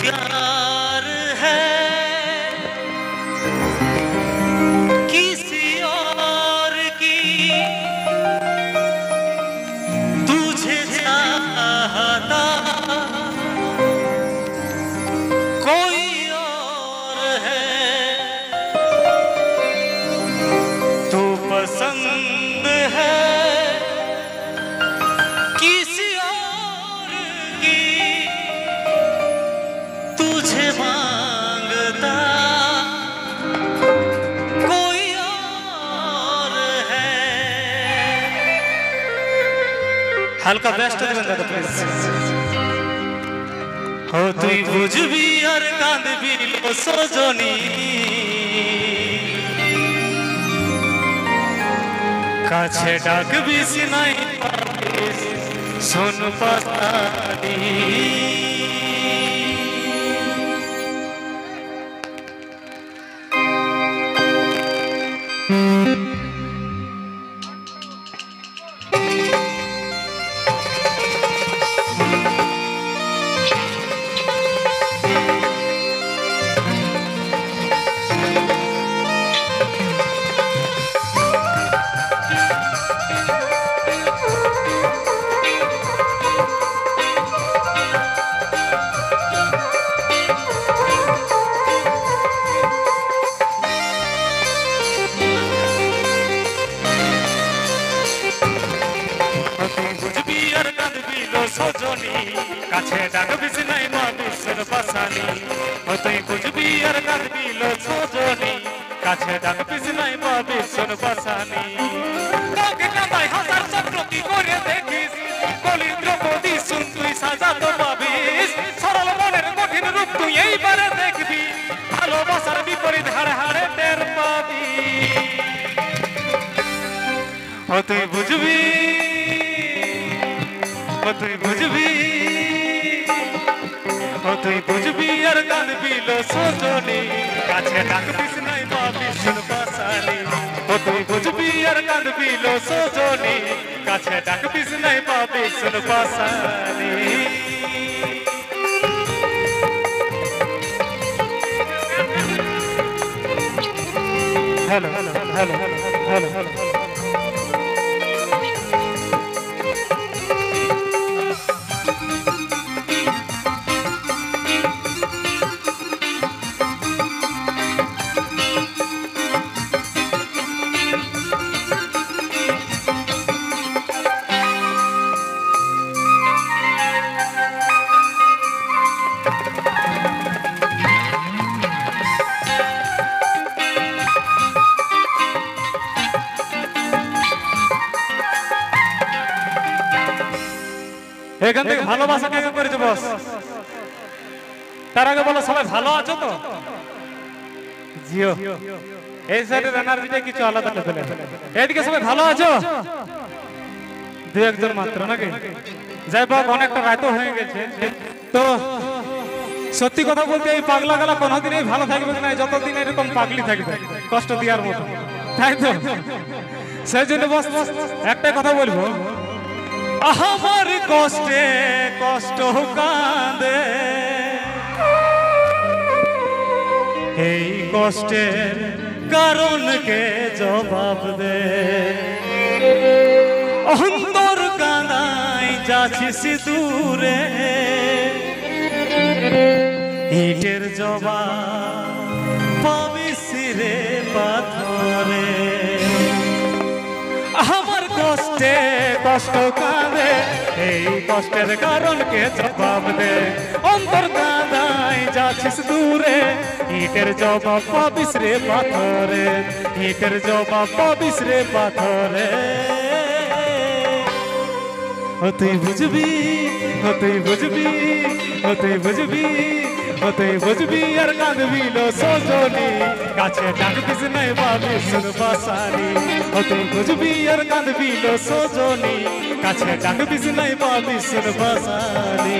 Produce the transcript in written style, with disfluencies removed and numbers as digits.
प्यार है किसी और की, तुझे चाहता कोई और है, तू पसंद है किसी और की, तुझे मांगता कोई और है। हल्का बेस्ट बंदा प्लीज हो, তুই বুঝবি আর কাঁদবি লো সজনী, কাছে ডাকবি সিনাই পাবিস শোন পাতানি। সজনী কাছে ডাকবি সিনাই মাবিসের বাসানি, ও তুই বুঝবি আর কাঁদবি লো সজনী, কাছে ডাকবি সিনাই মাবিসের বাসানি। কাউকে কাঁদাই হাজার চক্র কি করে দেখিস, কলি দ্রৌপদী শুন তুই সাজা তো পাবিস, সরল মনের কঠিন রূপ তুই এইবারে দেখবি, ভালোবাসার বিপরীত হাড়ে হাড়ে টের পাবি। ও তুই বুঝবি, ও তুই বুঝবি, ও তুই বুঝবি আর কাঁদবি লো সজনী, কাছে ডাকবিস নাই পাবিস বাসানি, ও তুই বুঝবি আর কাঁদবি লো সজনী, কাছে ডাকবিস নাই পাবিস বাসানি। Hello hello hello hello hello. এখান থেকে ভালোবাসা কেমন করেছে বস? তার আগে বলো সবাই ভালো আছো তো? জিও এই সাইডের এনার্জিটা কিছু আলাদা লেভেলের। এদিকে সবাই ভালো আছো? দু একজন মাত্র নাকি? যাই হোক অনেকটা রাত হয়ে গেছে, তো সত্যি কথা বলতে এই পাগলা গলা কোনোদিনই ভালো থাকবে না যতদিন এরকম পাগলি থাকবে, কষ্ট দেওয়ার মতো, তাই তো? সেই জন্য বস একটা কথা বলবো, আমার কষ্টে কষ্ট কাঁদে, এই কষ্টের কারণকে জবাব দে, অন্তর কাঁদাই যাচ্ছিস দূরে, ইটের জবাব পাবিস রে পাথরে, আমার কষ্টে কষ্ট কাঁদে, এই কষ্টের কারণকে জবাব দে, অন্তর কাঁদাই যাচ্ছিস দূরে, ইটের জবাব পাবিস রে পাথরে, ইটের জবাব পাবিস রে পাথরে। ও তুই বুঝবি, ও তুই বুঝবি, ও তুই বুঝবি, ও তুই বুঝবি আর কাঁদবি লো সজনী, কাছে ডাকবিস নাই পাবিস বাসানি, ও তুই বুঝবি আর কাঁদবি লো সজনী, কাছে ডাকবিস নাই পাবিস বাসানি।